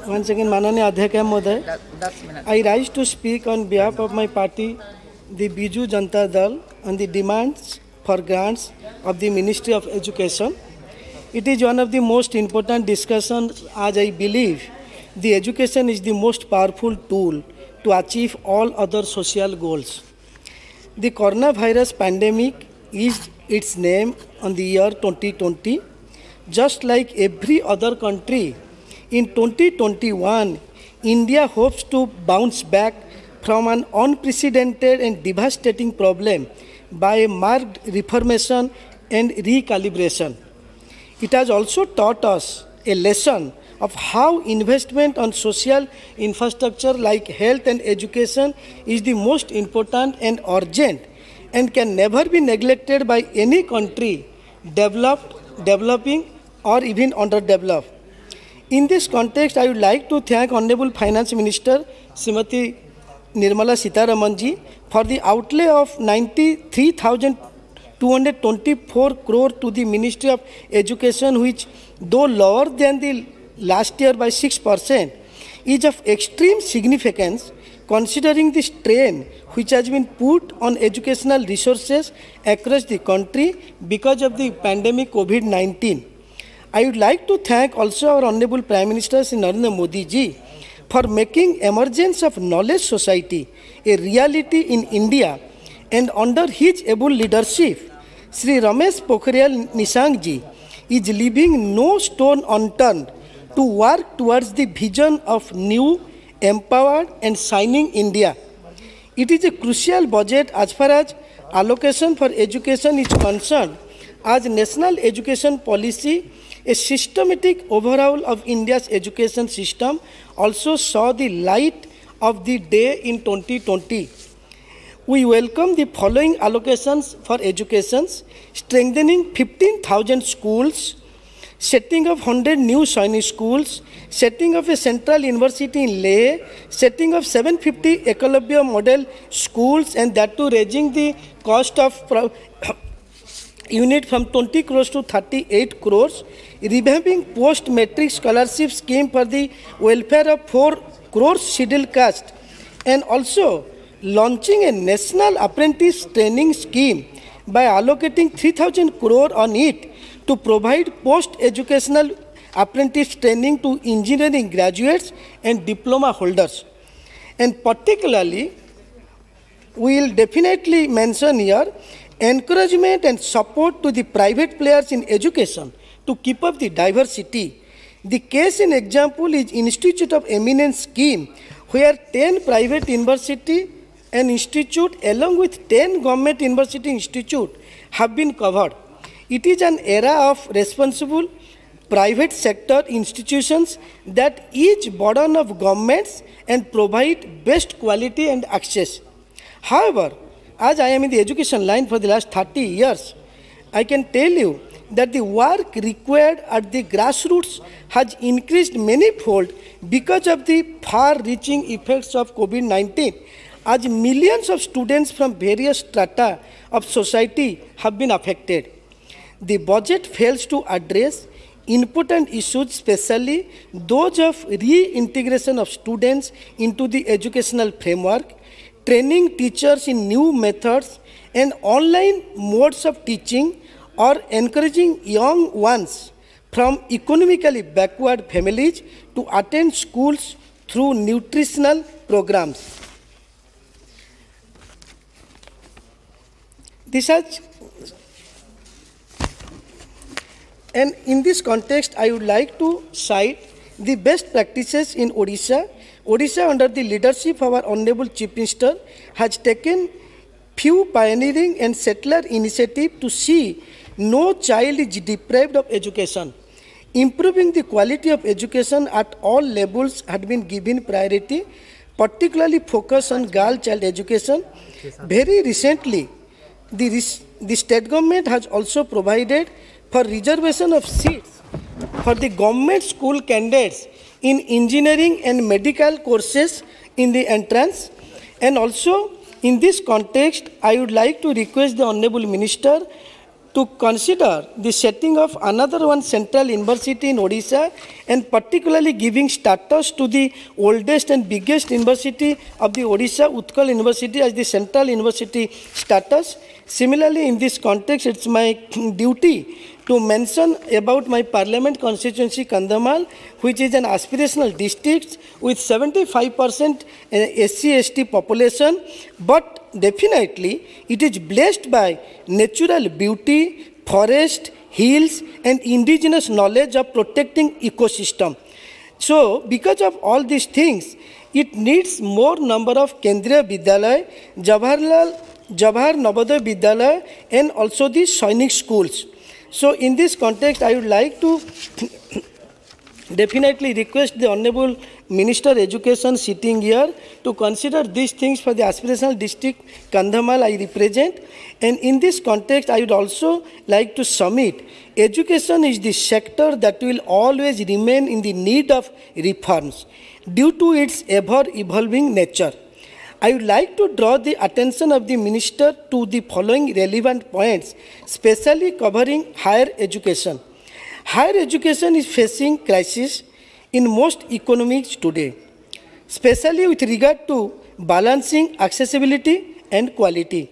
Once again, Mananiya Adhyaksh Moday, 10 minutes. I rise to speak on behalf of my party, the Biju Janata Dal, on the demands for grants of the Ministry of Education. It is one of the most important discussions as I believe the education is the most powerful tool to achieve all other social goals. The coronavirus pandemic is its name on the year 2020. Just like every other country, in 2021, India hopes to bounce back from an unprecedented and devastating problem by a marked reformation and recalibration. It has also taught us a lesson of how investment on social infrastructure like health and education is the most important and urgent and can never be neglected by any country, developed, developing, or even underdeveloped. In this context, I would like to thank Honorable Finance Minister Srimati Nirmala Sitharaman ji for the outlay of 93,224 crore to the Ministry of Education, which, though lower than the last year by 6%, is of extreme significance considering the strain which has been put on educational resources across the country because of the pandemic COVID-19. I would like to thank also our Honorable Prime Minister Shri Narendra Modi ji for making emergence of knowledge society a reality in India, and under his able leadership, Shri Ramesh Pokhriyal Nishank ji is leaving no stone unturned to work towards the vision of new, empowered and shining India. It is a crucial budget as far as allocation for education is concerned, as national education policy, a systematic overhaul of India's education system also saw the light of the day in 2020. We welcome the following allocations for education: strengthening 15,000 schools, setting of 100 new Sainik schools, setting of a central university in Leh, setting of 750 Ekalavya model schools, and that too raising the cost of unit from 20 crores to 38 crores, revamping post-matric scholarship scheme for the welfare of 4 crores scheduled caste, and also launching a national apprentice training scheme by allocating 3,000 crore on it to provide post-educational apprentice training to engineering graduates and diploma holders. And particularly, we will definitely mention here encouragement and support to the private players in education to keep up the diversity. The case in example is Institute of Eminence scheme, where 10 private university and institute along with 10 government university institute have been covered. It is an era of responsible private sector institutions that each burden of governments and provide best quality and access. However, as I am in the education line for the last 30 years, I can tell you that the work required at the grassroots has increased manyfold because of the far-reaching effects of COVID-19, as millions of students from various strata of society have been affected. The budget fails to address important issues, especially those of reintegration of students into the educational framework, training teachers in new methods and online modes of teaching, or encouraging young ones from economically backward families to attend schools through nutritional programs. And in this context, I would like to cite the best practices in Odisha. Odisha, under the leadership of our Honorable Chief Minister, has taken few pioneering and settler initiatives to see no child is deprived of education. Improving the quality of education at all levels had been given priority, particularly focus on girl child education. Very recently, the state government has also provided for reservation of seats for the government school candidates in engineering and medical courses in the entrance. And also, in this context, I would like to request the Honorable Minister to consider the setting of another one central university in Odisha, and particularly giving status to the oldest and biggest university of the Odisha, Utkal University, as the central university status. Similarly, in this context, it's my duty to mention about my parliament constituency Kandhamal, which is an aspirational district with 75% SC/ST population, but definitely it is blessed by natural beauty, forest, hills, and indigenous knowledge of protecting ecosystem. So, because of all these things, it needs more number of Kendriya Vidyalaya, Jawahar Navodaya Vidyalaya, and also the Sainik schools. So, in this context, I would like to definitely request the Honorable Minister Education sitting here to consider these things for the aspirational district Kandhamal I represent. And in this context, I would also like to submit, education is the sector that will always remain in the need of reforms due to its ever-evolving nature. I would like to draw the attention of the Minister to the following relevant points, especially covering higher education. Higher education is facing crisis in most economies today, especially with regard to balancing accessibility and quality.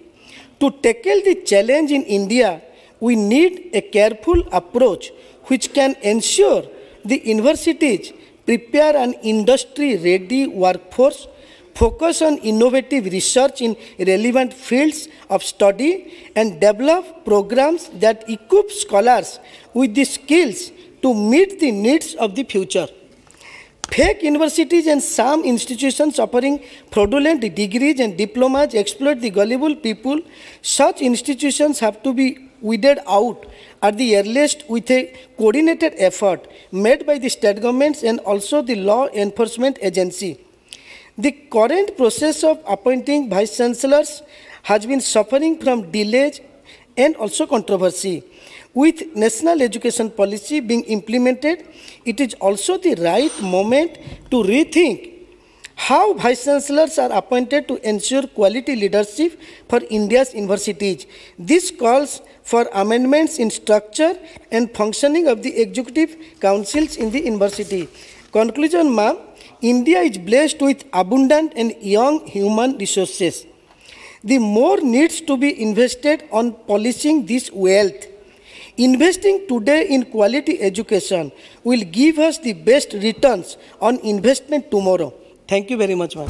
To tackle the challenge in India, we need a careful approach which can ensure the universities prepare an industry-ready workforce, focus on innovative research in relevant fields of study, and develop programs that equip scholars with the skills to meet the needs of the future. Fake universities and some institutions offering fraudulent degrees and diplomas exploit the gullible people. Such institutions have to be weeded out at the earliest with a coordinated effort made by the state governments and also the law enforcement agency. The current process of appointing vice chancellors has been suffering from delays and also controversy. With national education policy being implemented, it is also the right moment to rethink how vice chancellors are appointed to ensure quality leadership for India's universities. This calls for amendments in structure and functioning of the executive councils in the university. Conclusion, ma'am. India is blessed with abundant and young human resources. The more needs to be invested on polishing this wealth. Investing today in quality education will give us the best returns on investment tomorrow. Thank you very much, ma'am.